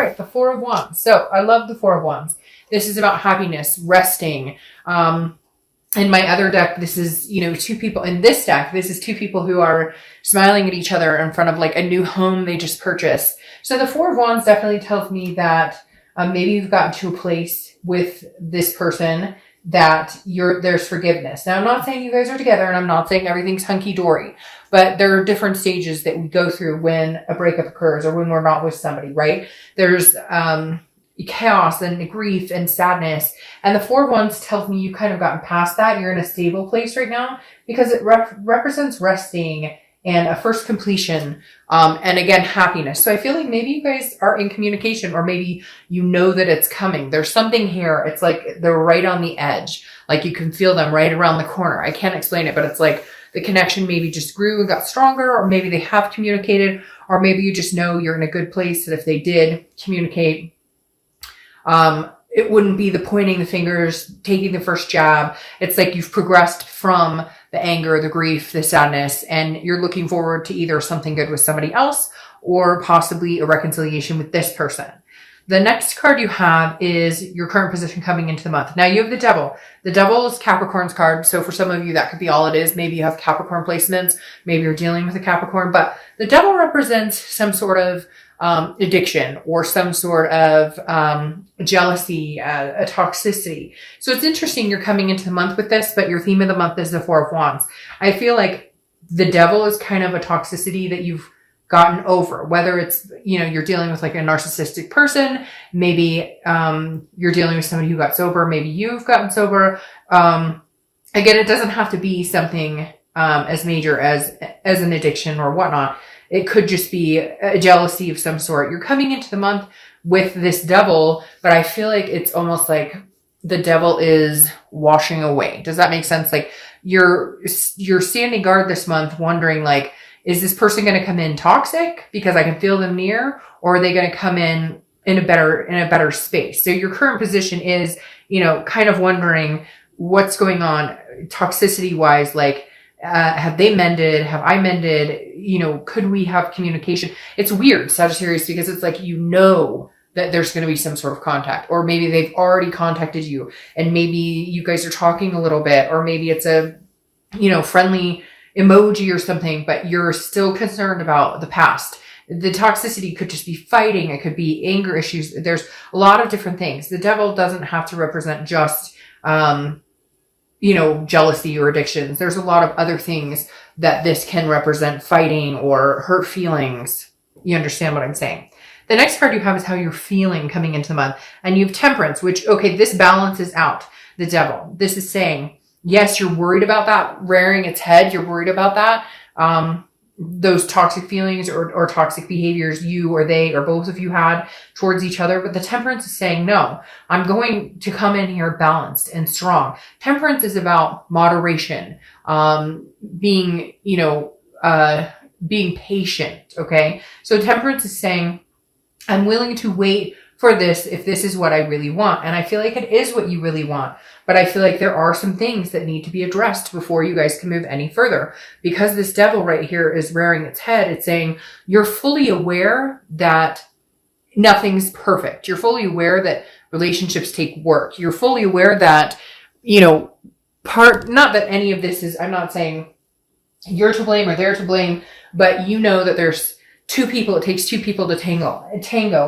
right, the Four of Wands. So I love the Four of Wands. This is about happiness, resting. In my other deck, this is, two people. In this deck, this is two people who are smiling at each other in front of like a new home they just purchased. So the Four of Wands definitely tells me that maybe you've gotten to a place with this person that there's forgiveness. Now, I'm not saying you guys are together, and I'm not saying everything's hunky-dory, but there are different stages that we go through when a breakup occurs or when we're not with somebody, right? There's chaos and grief and sadness. And the Four of Wands tells me you've kind of gotten past that. You're in a stable place right now because it represents resting and a first completion. And again, happiness. So I feel like maybe you guys are in communication, or maybe you know that it's coming. There's something here. It's like they're right on the edge. Like you can feel them right around the corner. I can't explain it, but it's like the connection maybe just grew and got stronger, or maybe they have communicated, or maybe you just know you're in a good place that if they did communicate, it wouldn't be the pointing the fingers, taking the first jab. It's like you've progressed from the anger, the grief, the sadness, and you're looking forward to either something good with somebody else or possibly a reconciliation with this person. The next card you have is your current position coming into the month. Now you have the Devil. The Devil is Capricorn's card. So for some of you, that could be all it is. Maybe you have Capricorn placements. Maybe you're dealing with a Capricorn, but the Devil represents some sort of addiction or some sort of jealousy, a toxicity. So it's interesting you're coming into the month with this, but your theme of the month is the Four of Wands. I feel like the Devil is kind of a toxicity that you've gotten over, whether it's, you're dealing with like a narcissistic person, maybe you're dealing with somebody who got sober, maybe you've gotten sober. Again, it doesn't have to be something as major as an addiction or whatnot. It could just be a jealousy of some sort. You're coming into the month with this Devil, but I feel like it's almost like the Devil is washing away. Does that make sense? Like you're standing guard this month wondering like, is this person going to come in toxic because I can feel them near, or are they going to come in a better space? So your current position is, kind of wondering what's going on toxicity wise, like, have they mended? Have I mended? Could we have communication? It's weird, Sagittarius, because it's like, that there's going to be some sort of contact, or maybe they've already contacted you and maybe you guys are talking a little bit, or maybe it's a, friendly emoji or something, but you're still concerned about the past. The toxicity could just be fighting. It could be anger issues. There's a lot of different things. The Devil doesn't have to represent just, jealousy or addictions. There's a lot of other things that this can represent, fighting or hurt feelings. You understand what I'm saying? The next card you have is how you're feeling coming into the month. And you have Temperance, which, okay, this balances out the Devil. This is saying, yes, you're worried about that rearing its head. You're worried about that. Those toxic feelings or toxic behaviors you or they or both of you had towards each other. But the Temperance is saying, no, I'm going to come in here balanced and strong. Temperance is about moderation, being patient. Okay. So Temperance is saying, I'm willing to wait for this if this is what I really want. And I feel like it is what you really want. But I feel like there are some things that need to be addressed before you guys can move any further. Because this Devil right here is rearing its head. It's saying you're fully aware that nothing's perfect. You're fully aware that relationships take work. You're fully aware that, not that any of this is, I'm not saying you're to blame or they're to blame, but you know that there's two people, it takes two people to tango.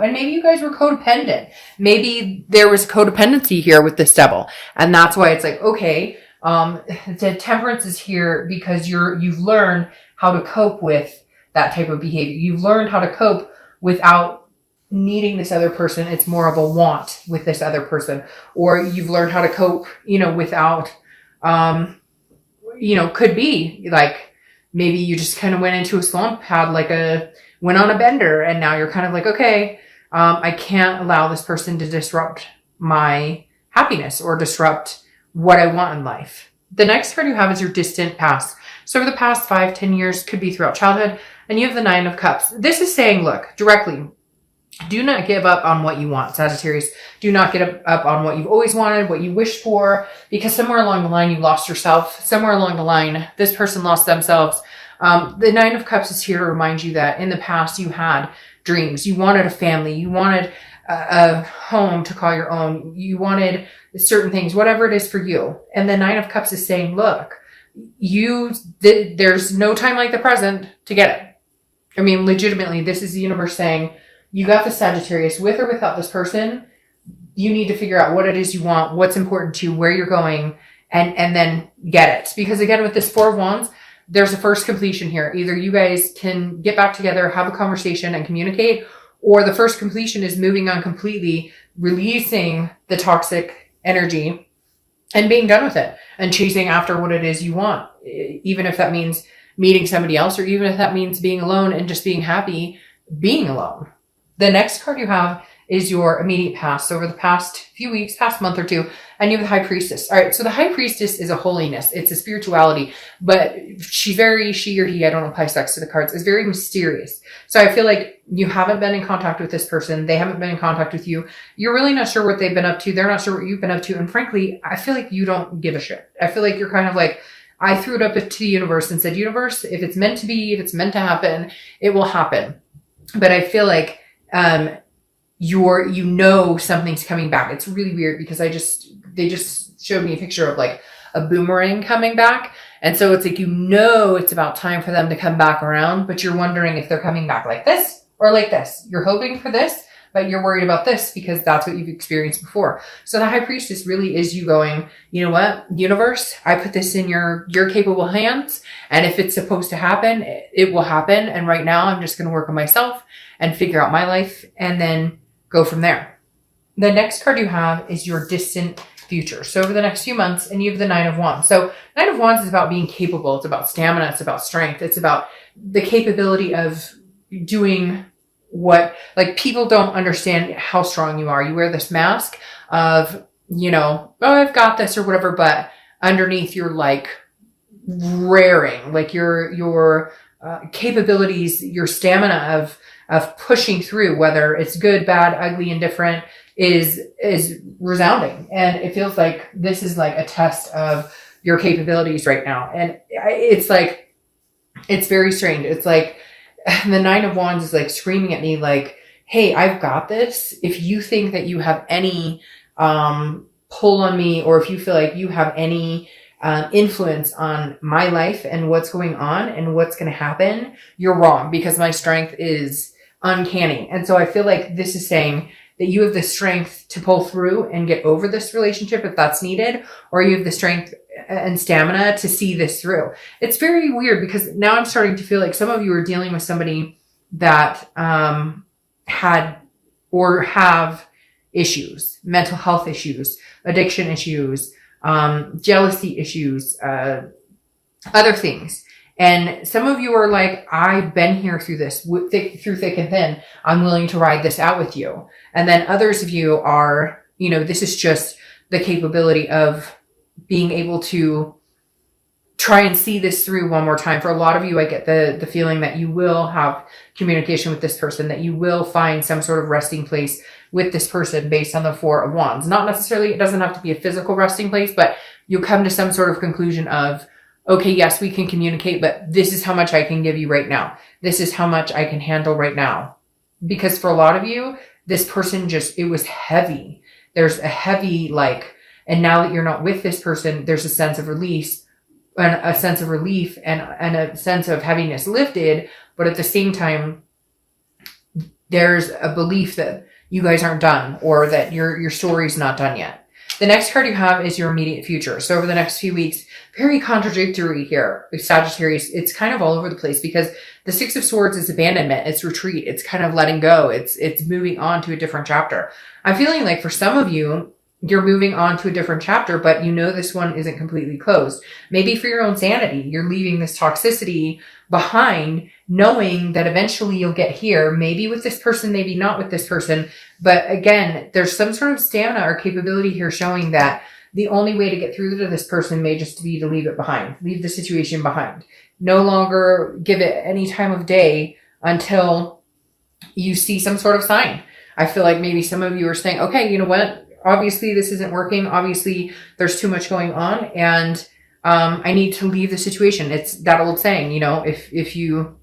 And maybe you guys were codependent. Maybe there was codependency here with this Devil. And that's why it's like, okay, the Temperance is here because you've learned how to cope with that type of behavior. You've learned how to cope without needing this other person. It's more of a want with this other person. Or you've learned how to cope, without, could be like, maybe you just kind of went into a slump, went on a bender, and now you're kind of like, okay, I can't allow this person to disrupt my happiness or disrupt what I want in life. The next card you have is your distant past. So over the past 5-10 years, could be throughout childhood, and you have the Nine of Cups. This is saying, look, directly, do not give up on what you want, Sagittarius. Do not give up on what you've always wanted, what you wished for, because somewhere along the line, you lost yourself. Somewhere along the line, this person lost themselves. The Nine of Cups is here to remind you that in the past you had dreams. You wanted a family. You wanted a home to call your own. You wanted certain things, whatever it is for you. And the Nine of Cups is saying, look, there's no time like the present to get it. I mean, legitimately, this is the universe saying, you got the Sagittarius with or without this person. You need to figure out what it is you want, what's important to you, where you're going, and then get it. Because again, with this Four of Wands, there's a first completion here. Either you guys can get back together, have a conversation and communicate, or the first completion is moving on completely, releasing the toxic energy and being done with it and chasing after what it is you want. Even if that means meeting somebody else, or even if that means being alone and just being happy being alone. The next card you have is your immediate past. So over the past few weeks, past month or two, and you have the High Priestess. All right. So the High Priestess is a holiness. It's a spirituality, but she or he, I don't apply sex to the cards, is very mysterious. So I feel like you haven't been in contact with this person. They haven't been in contact with you. You're really not sure what they've been up to. They're not sure what you've been up to. And frankly, I feel like you don't give a shit. I feel like you're kind of like, I threw it up to the universe and said, universe, if it's meant to be, if it's meant to happen, it will happen. But I feel like, something's coming back. It's really weird because they just showed me a picture of like a boomerang coming back. And so it's like, it's about time for them to come back around, but you're wondering if they're coming back like this or like this. You're hoping for this, but you're worried about this because that's what you've experienced before. So the High Priestess really is you going, you know what, universe, I put this in your capable hands. And if it's supposed to happen, it will happen. And right now I'm just going to work on myself and figure out my life and then go from there. The next card you have is your distant future. So over the next few months, and you have the Nine of Wands. So Nine of Wands is about being capable. It's about stamina. It's about strength. It's about the capability of doing what, like, people don't understand how strong you are. You wear this mask of, oh, I've got this or whatever, but underneath you're like raring, like your capabilities, your stamina of pushing through, whether it's good, bad, ugly, indifferent, is resounding. And it feels like this is like a test of your capabilities right now. And it's like, it's very strange. It's like the Nine of Wands is like screaming at me like, hey, I've got this. If you think that you have any pull on me, or if you feel like you have any influence on my life and what's going on and what's going to happen, you're wrong, because my strength is uncanny. And so I feel like this is saying that you have the strength to pull through and get over this relationship if that's needed, or you have the strength and stamina to see this through. It's very weird because now I'm starting to feel like some of you are dealing with somebody that had or have issues, mental health issues, addiction issues, jealousy issues, other things. And some of you are like, I've been here through this, through thick and thin. I'm willing to ride this out with you. And then others of you are, this is just the capability of being able to try and see this through one more time. For a lot of you, I get the feeling that you will have communication with this person, that you will find some sort of resting place with this person based on the Four of Wands. Not necessarily, it doesn't have to be a physical resting place, but you'll come to some sort of conclusion of, okay, yes, we can communicate, but this is how much I can give you right now. This is how much I can handle right now. Because for a lot of you, this person it was heavy. There's a heavy, and now that you're not with this person, there's a sense of release and a sense of relief and a sense of heaviness lifted. But at the same time, there's a belief that you guys aren't done, or that your story's not done yet. The next card you have is your immediate future. So over the next few weeks, very contradictory here with Sagittarius. It's kind of all over the place because the Six of Swords is abandonment. It's retreat. It's kind of letting go. It's moving on to a different chapter. I'm feeling like for some of you, you're moving on to a different chapter, but this one isn't completely closed. Maybe for your own sanity, you're leaving this toxicity behind, knowing that eventually you'll get here, maybe with this person, maybe not with this person. But again, there's some sort of stamina or capability here showing that the only way to get through to this person may just be to leave it behind, leave the situation behind. No longer give it any time of day until you see some sort of sign. I feel like maybe some of you are saying, okay, you know what? Obviously this isn't working. Obviously there's too much going on, and I need to leave the situation. It's that old saying, you know, if you,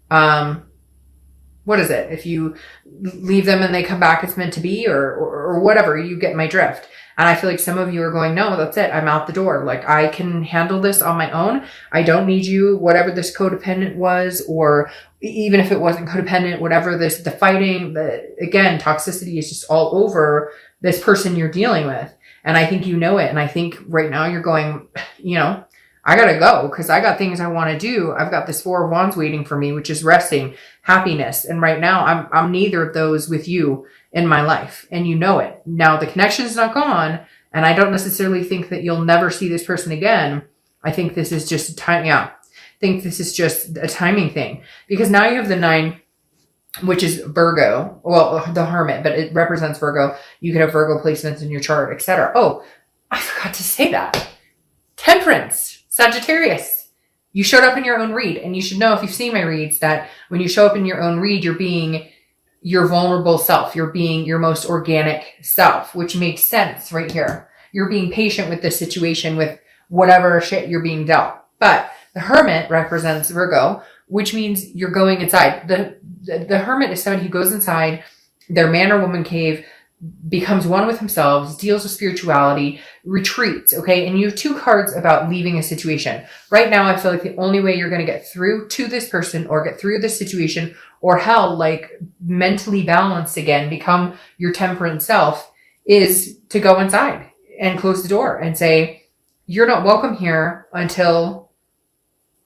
what is it? If you leave them and they come back, it's meant to be, or whatever, you get my drift. And I feel like some of you are going, no, that's it. I'm out the door. Like, I can handle this on my own. I don't need you, whatever this codependent was, or even if it wasn't codependent, whatever the fighting, again, toxicity is just all over this person you're dealing with. And I think you know it. And I think right now you're going, you know, I gotta go because I got things I want to do. I've got this Four of Wands waiting for me, which is resting, happiness. And right now I'm neither of those with you in my life. And you know it. Now the connection's not gone. And I don't necessarily think that you'll never see this person again. I think this is just a time. Yeah. I think this is just a timing thing because now you have the 9, which is Virgo. Well, the Hermit, but it represents Virgo. You could have Virgo placements in your chart, etc. Oh, I forgot to say that. Temperance, Sagittarius. You showed up in your own read, and you should know if you've seen my reads that when you show up in your own read, you're being your vulnerable self. You're being your most organic self, which makes sense right here. You're being patient with this situation, with whatever shit you're being dealt. But the Hermit represents Virgo, which means you're going inside. The Hermit is somebody who goes inside their man or woman cave, becomes one with themselves, deals with spirituality, retreats, okay? And you have 2 cards about leaving a situation. Right now, I feel like the only way you're going to get through to this person or get through this situation or hell, like mentally balanced again, become your temperate self, is to go inside and close the door and say, you're not welcome here until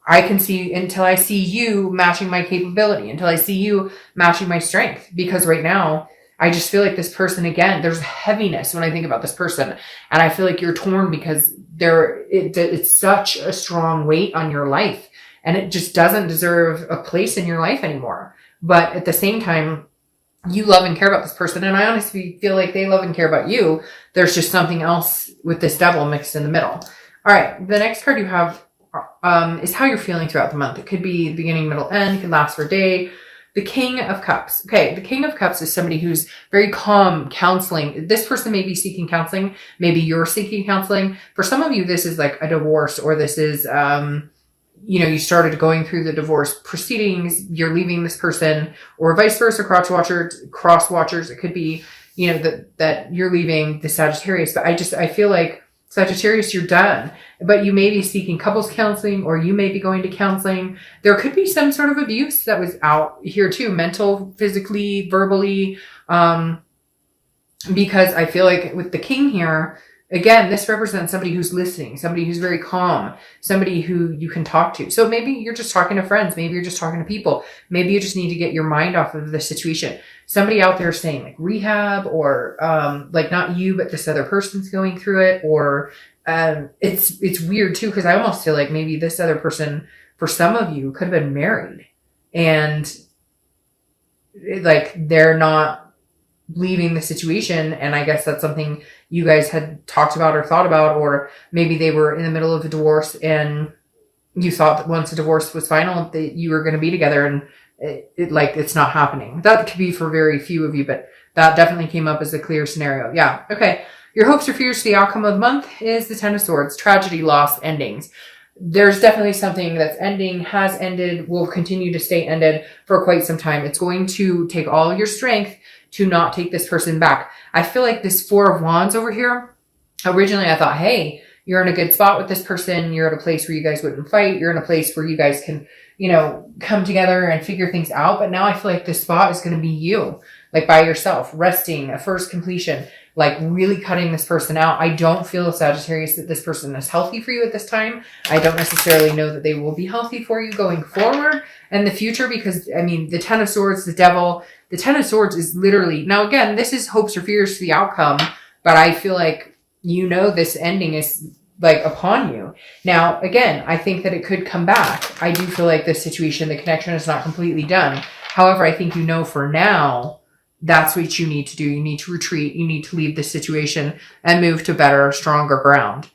I see you matching my capability, until I see you matching my strength. Because right now, I just feel like this person, again, there's heaviness when I think about this person. And I feel like you're torn because it's such a strong weight on your life. And it just doesn't deserve a place in your life anymore. But at the same time, you love and care about this person. And I honestly feel like they love and care about you. There's just something else with this Devil mixed in the middle. All right. The next card you have is how you're feeling throughout the month. It could be beginning, middle, end. It could last for a day. The King of Cups. Okay, the King of Cups is somebody who's very calm, counseling. This person may be seeking counseling. Maybe you're seeking counseling. For some of you, this is like a divorce, or this is, you know, you started going through the divorce proceedings. You're leaving this person, or vice versa, cross watchers. It could be, you know, that you're leaving the Sagittarius. But I feel like Sagittarius, you're done. But you may be seeking couples counseling, or you may be going to counseling. There could be some sort of abuse that was out here too, mental, physically, verbally. Because I feel like with the King here, again, this represents somebody who's listening, somebody who's very calm, somebody who you can talk to. So maybe you're just talking to friends. Maybe you're just talking to people. Maybe you just need to get your mind off of the situation. Somebody out there saying like rehab, or like not you, but this other person's going through it. Or it's weird too, because I almost feel like maybe this other person, for some of you, could have been married. And like they're not leaving the situation, and I guess that's something you guys had talked about or thought about, or maybe they were in the middle of a divorce and you thought that once the divorce was final that you were going to be together, and it's not happening. That could be for very few of you, but that definitely came up as a clear scenario. Yeah. Okay. Your hopes or fears for the outcome of the month is the 10 of Swords, tragedy, loss, endings. There's definitely something that's ending, has ended, will continue to stay ended for quite some time. It's going to take all your strength to not take this person back. I feel like this Four of Wands over here, originally I thought, hey, you're in a good spot with this person. You're at a place where you guys wouldn't fight. You're in a place where you guys can, you know, come together and figure things out. But now I feel like this spot is going to be you, like by yourself, resting, a first completion, like really cutting this person out. I don't feel, Sagittarius, that this person is healthy for you at this time. I don't necessarily know that they will be healthy for you going forward in the future, because I mean, the 10 of Swords, the Devil, the 10 of Swords is literally, now again, this is hopes or fears for the outcome, but I feel like, you know, this ending is like upon you. Now, again, I think that it could come back. I do feel like this situation, the connection is not completely done. However, I think, you know, for now, that's what you need to do. You need to retreat. You need to leave this situation and move to better, stronger ground.